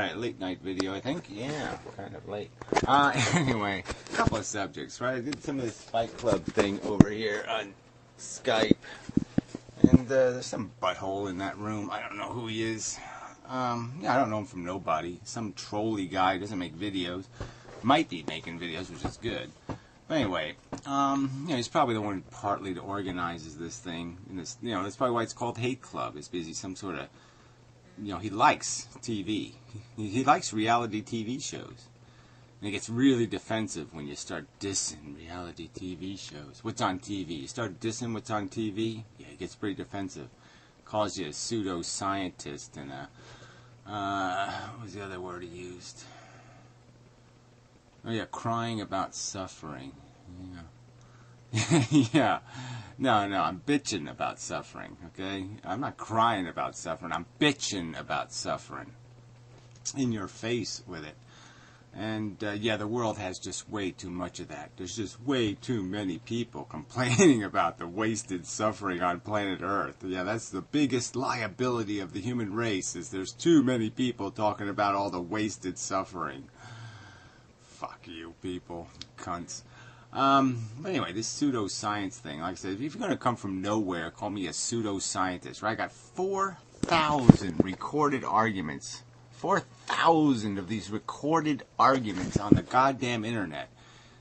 Alright, late night video, I think. Yeah, kind of late. Anyway, a couple of subjects, right? I did some of this Fight Club thing over here on Skype. And there's some butthole in that room. I don't know who he is. Yeah, I don't know him from nobody. Some trolly guy, doesn't make videos. Might be making videos, which is good. But anyway, he's probably the one partly that organizes this thing. And this, that's probably why it's called Hate Club. It's busy some sort of, he likes TV. He likes reality TV shows. And it gets really defensive when you start dissing reality TV shows. What's on TV? You start dissing what's on TV, yeah, it gets pretty defensive. Calls you a pseudo-scientist and a, what was the other word he used? Oh yeah, crying about suffering. Yeah. Yeah. No, I'm bitching about suffering, okay? I'm not crying about suffering. I'm bitching about suffering. In your face with it. And, yeah, the world has just way too much of that. There's just way too many people complaining about the wasted suffering on planet Earth. Yeah, that's the biggest liability of the human race, is there's too many people talking about all the wasted suffering. Fuck you people, cunts. But anyway, this pseudoscience thing, like I said, if you're going to come from nowhere, call me a pseudoscientist, right? I got 4,000 recorded arguments. 4,000 of these recorded arguments on the goddamn internet.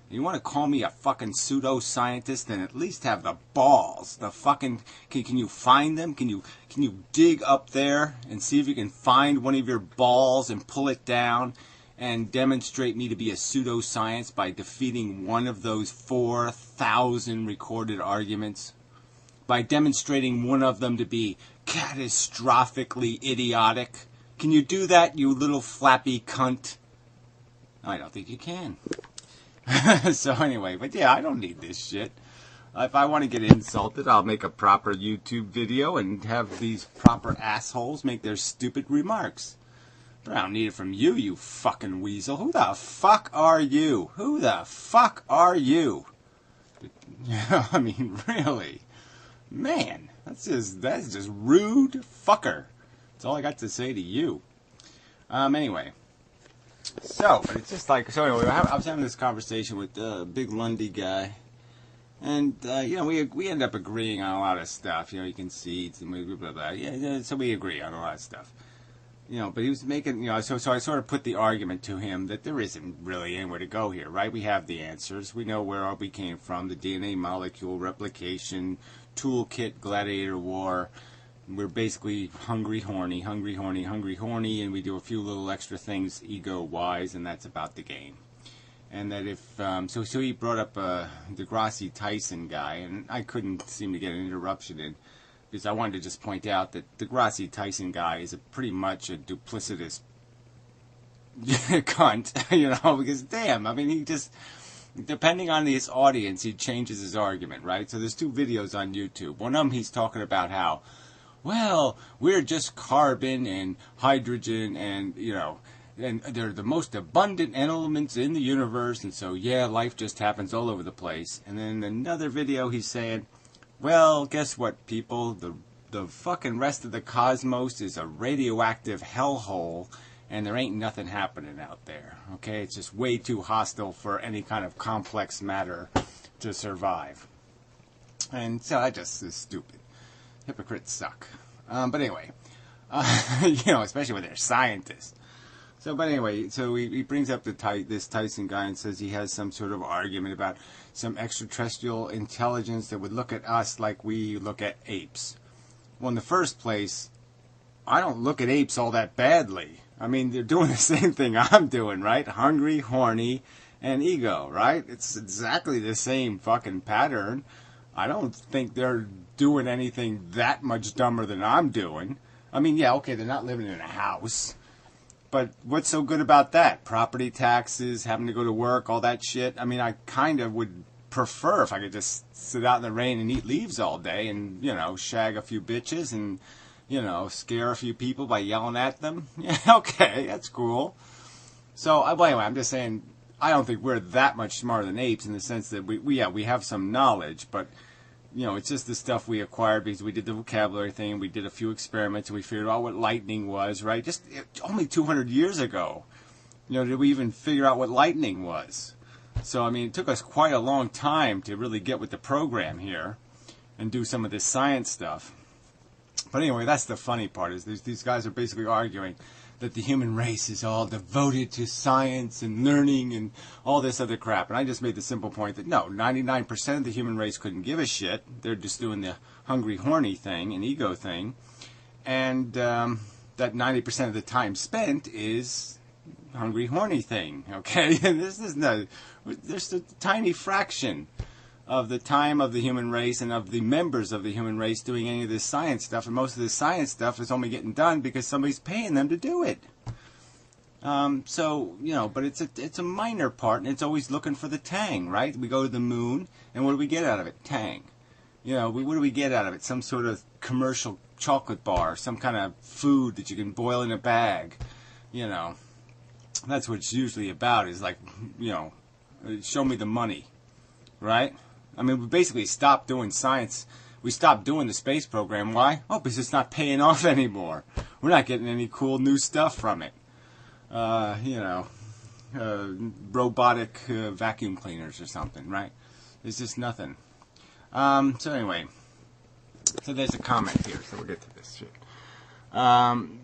You want to call me a fucking pseudoscientist, then at least have the balls. The fucking, can you find them? Can you dig up there and see if you can find one of your balls and pull it down and demonstrate me to be a pseudoscience by defeating one of those 4,000 recorded arguments? By demonstrating one of them to be catastrophically idiotic? Can you do that, you little flappy cunt? I don't think you can. So anyway, but yeah, I don't need this shit. If I want to get insulted, I'll make a proper YouTube video and have these proper assholes make their stupid remarks. But I don't need it from you, you fucking weasel. Who the fuck are you? Who the fuck are you? I mean, really? Man, that's just rude fucker. That's all I got to say to you. Anyway. So, but it's just like, so anyway, I was having this conversation with the big Lundy guy. And, we end up agreeing on a lot of stuff. You can see, blah, blah, blah. Yeah, so we agree on a lot of stuff. But he was making, so I sort of put the argument to him that there isn't really anywhere to go here, right? We have the answers. We know where all we came from, the DNA molecule, replication, toolkit, gladiator war. We're basically hungry, horny, and we do a few little extra things ego-wise, and that's about the game. And that if, so he brought up the Degrassi Tyson guy, and I couldn't seem to get an interruption in, because I wanted to just point out that the Degrassi Tyson guy is pretty much a duplicitous cunt, because damn, I mean, he just, depending on his audience, he changes his argument, right? So there's two videos on YouTube. One of them, he's talking about how, well, we're just carbon and hydrogen and, and they're the most abundant elements in the universe, and so, yeah, life just happens all over the place. And then another video, he's saying, well, guess what, people? The fucking rest of the cosmos is a radioactive hellhole, and there ain't nothing happening out there, okay? It's just way too hostile for any kind of complex matter to survive. And so I just is stupid. Hypocrites suck. But anyway, especially when they're scientists. So, but anyway, so he brings up this Tyson guy and says he has some sort of argument about some extraterrestrial intelligence that would look at us like we look at apes. Well, in the first place, I don't look at apes all that badly. I mean, they're doing the same thing I'm doing, right? Hungry, horny, and ego, right? It's exactly the same fucking pattern. I don't think they're doing anything that much dumber than I'm doing. I mean, yeah, okay, they're not living in a house. But what's so good about that? Property taxes, having to go to work, all that shit. I mean, I kind of would prefer if I could just sit out in the rain and eat leaves all day and, shag a few bitches and, scare a few people by yelling at them. Yeah, okay, that's cool. So, anyway, I'm just saying, I don't think we're that much smarter than apes in the sense that we have some knowledge, but it's just the stuff we acquired because we did the vocabulary thing, we did a few experiments, and we figured out what lightning was, right? Just only 200 years ago, did we even figure out what lightning was. So, I mean, it took us quite a long time to really get with the program here and do some of this science stuff. But anyway, that's the funny part, is these guys are basically arguing that the human race is all devoted to science and learning and all this other crap. And I just made the simple point that no, 99% of the human race couldn't give a shit. They're just doing the hungry, horny thing, an ego thing. And that 90% of the time spent is hungry, horny thing, okay? And there's a tiny fraction of the time of the human race and of the members of the human race doing any of this science stuff, and most of this science stuff is only getting done because somebody's paying them to do it. But it's a minor part, and it's always looking for the tang, right? We go to the moon, and what do we get out of it? Tang. What do we get out of it? Some sort of commercial chocolate bar, some kind of food that you can boil in a bag. That's what it's usually about, is like, show me the money, right? I mean, we basically stopped doing science. We stopped doing the space program. Why? Oh, because it's not paying off anymore. We're not getting any cool new stuff from it. Robotic vacuum cleaners or something, right? There's just nothing. So anyway, there's a comment here, so we'll get to this shit.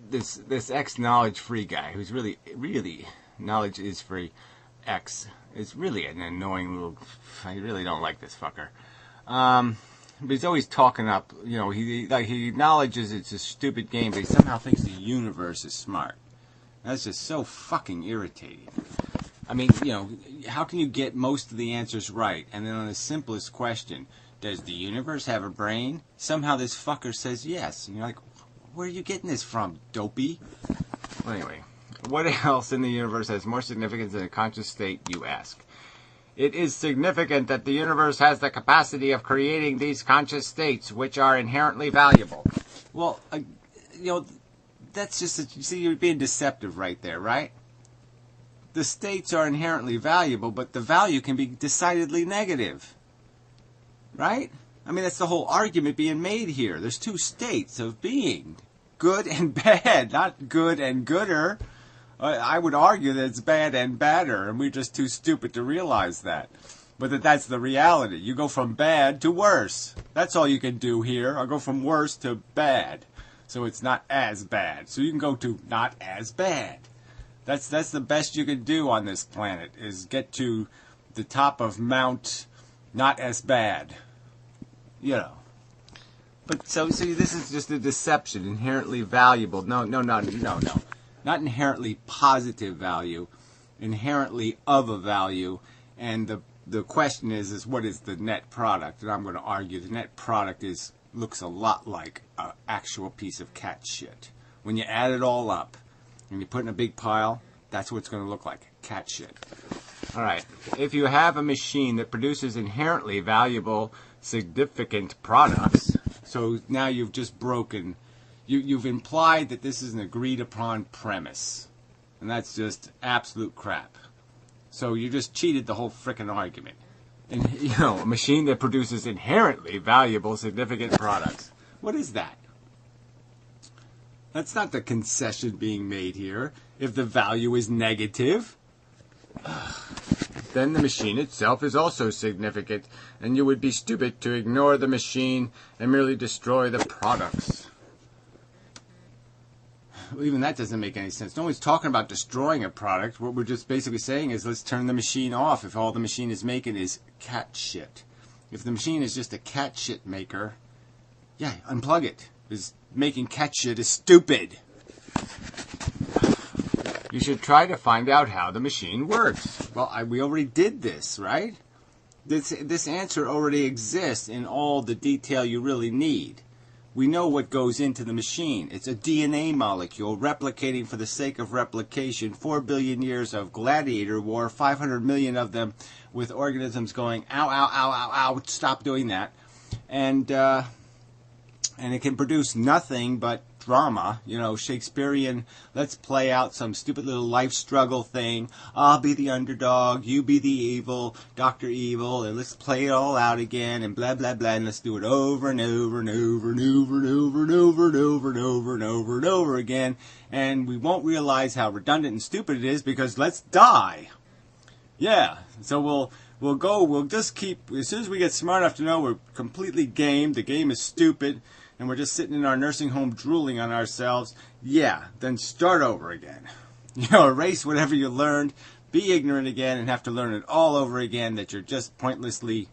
This ex-knowledge free guy, who's really knowledge is free, is really an annoying little. I really don't like this fucker. But he's always talking up. He acknowledges it's a stupid game, but he somehow thinks the universe is smart. That's just so fucking irritating. I mean, how can you get most of the answers right, and then on the simplest question, does the universe have a brain? Somehow this fucker says yes, and you're like, where are you getting this from, dopey? Well, anyway. What else in the universe has more significance than a conscious state, you ask? It is significant that the universe has the capacity of creating these conscious states, which are inherently valuable. Well, that's just, you see, you're being deceptive right there, right? The states are inherently valuable, but the value can be decidedly negative. Right? I mean, that's the whole argument being made here. There's two states of being. Good and bad, not good and gooder. I would argue that it's bad and badder, and we're just too stupid to realize that. But that's the reality. You go from bad to worse. That's all you can do here. I'll go from worse to bad. So it's not as bad. So you can go to not as bad. That's the best you can do on this planet, is get to the top of Mount not as bad. But so this is just a deception, inherently valuable. No. Not inherently positive value, inherently of a value, and the question is what is the net product? And I'm going to argue the net product looks a lot like an actual piece of cat shit. When you add it all up and you put it in a big pile, that's what it's going to look like, cat shit. All right, if you have a machine that produces inherently valuable, significant products, so now you've just broken. You've implied that this is an agreed upon premise. And that's just absolute crap. So you just cheated the whole frickin' argument. And, a machine that produces inherently valuable, significant products. What is that? That's not the concession being made here. If the value is negative, then the machine itself is also significant. And you would be stupid to ignore the machine and merely destroy the products. Even that doesn't make any sense. No one's talking about destroying a product. What we're just basically saying is let's turn the machine off if all the machine is making is cat shit. If the machine is just a cat shit maker, yeah, unplug it. Because making cat shit is stupid. You should try to find out how the machine works. Well, we already did this, right? This answer already exists in all the detail you really need. We know what goes into the machine. It's a DNA molecule replicating for the sake of replication. 4 billion years of gladiator war, 500 million of them with organisms going, ow, ow, ow, ow, ow, stop doing that. And it can produce nothing but drama, Shakespearean, let's play out some stupid little life struggle thing. I'll be the underdog, you be the evil, Dr. Evil, and let's play it all out again, and blah, blah, blah, and let's do it over and over and over and over and over and over and over and over and over and over again, and we won't realize how redundant and stupid it is because let's die. Yeah, so we'll just keep, as soon as we get smart enough to know we're completely game, the game is stupid, and we're just sitting in our nursing home drooling on ourselves, then start over again. Erase whatever you learned, be ignorant again, and have to learn it all over again that you're just pointlessly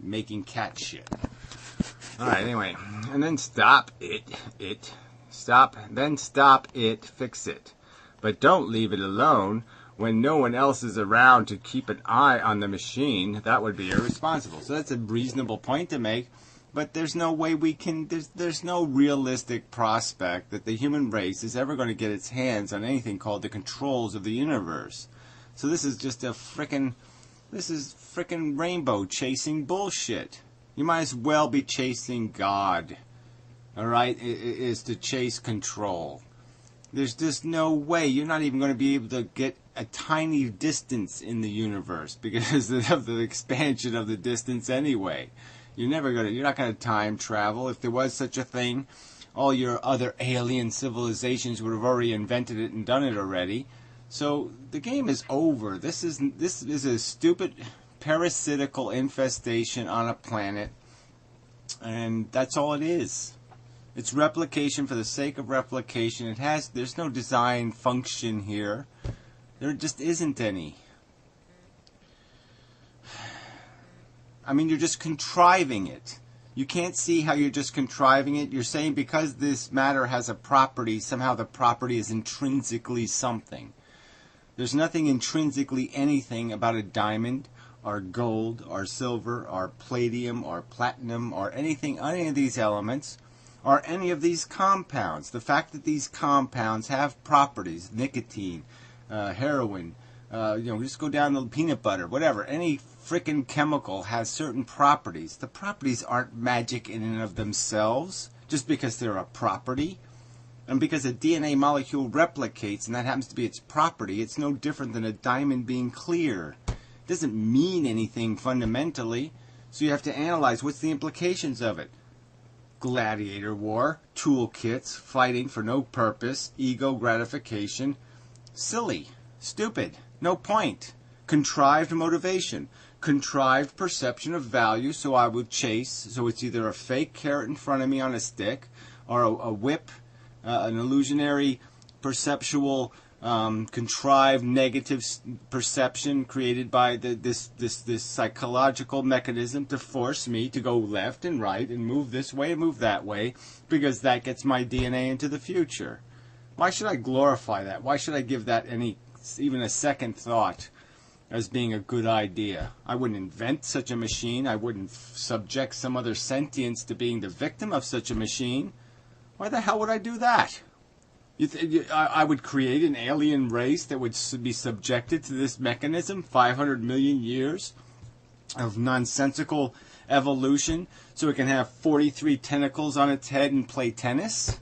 making cat shit. Alright, anyway, and then stop it, fix it. But don't leave it alone when no one else is around to keep an eye on the machine. That would be irresponsible. So that's a reasonable point to make, but there's no way we can, there's no realistic prospect that the human race is ever going to get its hands on anything called the controls of the universe. So this is just frickin' rainbow chasing bullshit. You might as well be chasing God. Alright? It is to chase control. There's just no way. You're not even going to be able to get a tiny distance in the universe because of the expansion of the distance anyway. You're not going to time travel. If there was such a thing, all your other alien civilizations would have already invented it and done it already. So the game is over. This is a stupid parasitical infestation on a planet, and that's all it is. It's replication for the sake of replication. There's no design function here. There just isn't any. I mean, you're just contriving it. You can't see how you're just contriving it. You're saying because this matter has a property, somehow the property is intrinsically something. There's nothing intrinsically anything about a diamond, or gold, or silver, or palladium, or platinum, or any of these elements, or any of these compounds. The fact that these compounds have properties, nicotine, heroin, just go down to peanut butter, whatever. Any frickin' chemical has certain properties. The properties aren't magic in and of themselves, just because they're a property. And because a DNA molecule replicates, and that happens to be its property, it's no different than a diamond being clear. It doesn't mean anything fundamentally, so you have to analyze what's the implications of it. Gladiator war, toolkits, fighting for no purpose, ego gratification. Silly, stupid, no point. Contrived motivation, contrived perception of value, so I would chase, so it's either a fake carrot in front of me on a stick, or a whip, an illusionary, perceptual, contrived negative perception created by this psychological mechanism to force me to go left and right and move this way and move that way because that gets my DNA into the future. Why should I glorify that? Why should I give that even a second thought as being a good idea? I wouldn't invent such a machine. I wouldn't subject some other sentience to being the victim of such a machine. Why the hell would I do that? I would create an alien race that would be subjected to this mechanism, 500 million years of nonsensical evolution, so it can have 43 tentacles on its head and play tennis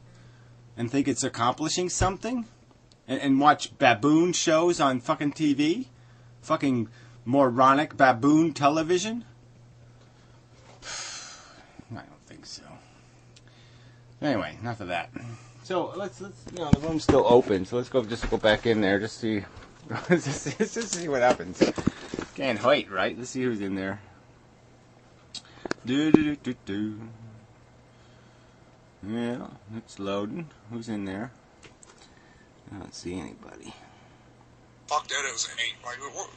and think it's accomplishing something? And watch baboon shows on fucking TV? Fucking moronic baboon television? I don't think so. Anyway, enough of that. So let's the room's still open, so let's go back in there, just see just see what happens. Can't wait, right? Let's see who's in there. Yeah, it's loading. Who's in there? I don't see anybody. Fuck that, it was an 8. Like, what?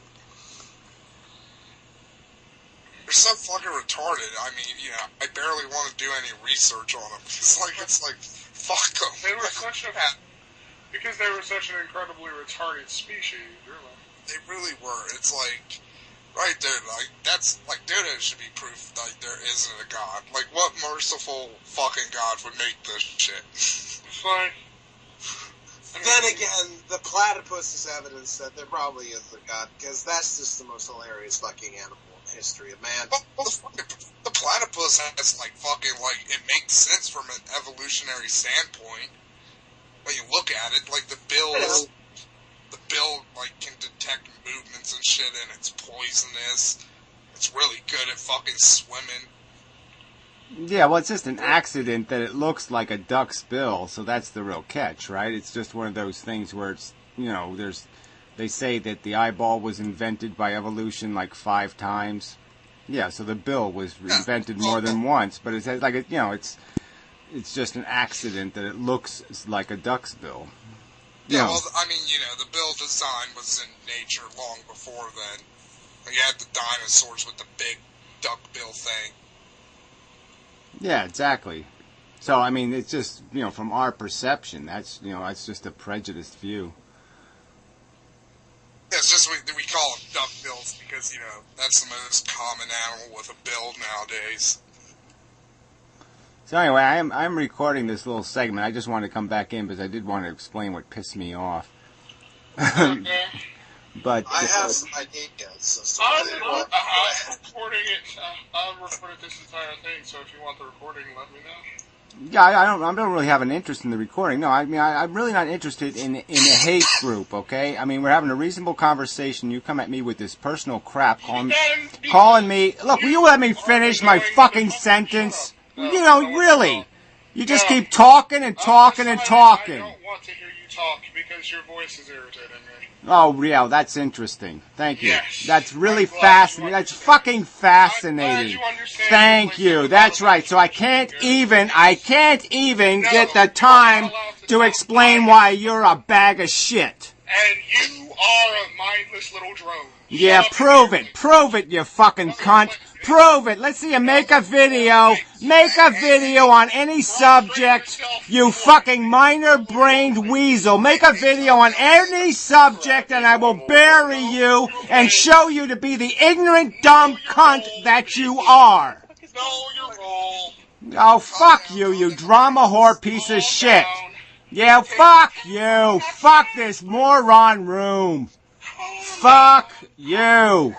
They're so fucking retarded. I mean, I barely want to do any research on them. It's like, fuck them. They were because they were such an incredibly retarded species, really. They really were. It's like, right there, like, that's, like, there should be proof, like, there isn't a God. Like, what merciful fucking God would make this shit? It's like... Then again, the platypus is evidence that there probably is a God, because that's just the most hilarious fucking animal in the history of man. Well, the platypus has, like, fucking, like, it makes sense from an evolutionary standpoint. When you look at it, like, the bill, like, can detect movements and shit, and it's poisonous. It's really good at fucking swimming. Yeah, well, it's just an accident that it looks like a duck's bill, so that's the real catch, right? It's just one of those things where it's, they say that the eyeball was invented by evolution like 5 times. Yeah, so the bill was invented more than once, but it's like, it's just an accident that it looks like a duck's bill. Yeah, well, I mean, the bill design was in nature long before then. You had the dinosaurs with the big duck bill thing. Yeah, exactly. So, I mean, it's just, from our perception, that's just a prejudiced view. Yeah, it's just we call them duck bills because, that's the most common animal with a bill nowadays. So anyway, I'm recording this little segment. I just wanted to come back in because I did want to explain what pissed me off. But I have some ideas. I'm recording it. I'll record this entire thing. So if you want the recording, let me know. Yeah, I don't really have an interest in the recording. No, I mean, I'm really not interested in a hate group. Okay, I mean, we're having a reasonable conversation. You come at me with this personal crap, calling me. Look, will you let me finish my fucking sentence? Really, you just keep talking and talking and talking. I don't want to hear you talk because your voice is irritating me. Oh, yeah, that's interesting. Thank you. Yes. That's really fascinating. That's fucking fascinating. Thank you. That's right. So I can't even get the time to explain why you're a bag of shit. And you are a mindless little drone. Yeah, prove it. Prove it, you fucking cunt. Prove it. Let's see you make a video. Make a video on any subject, you fucking minor-brained weasel. Make a video on any subject and I will bury you and show you to be the ignorant, dumb cunt that you are. Know your role. Oh, fuck you, you drama whore piece of shit. Yeah, fuck you. Fuck this moron room. Fuck you.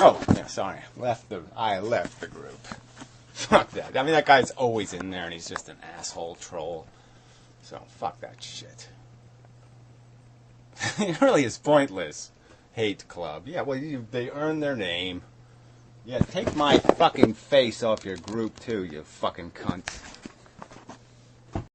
Oh, yeah, sorry. I left the group. Fuck that. I mean, that guy's always in there, and he's just an asshole troll. So, fuck that shit. It really is pointless. Hate club. Yeah, well, they earn their name. Yeah, take my fucking face off your group, too, you fucking cunts.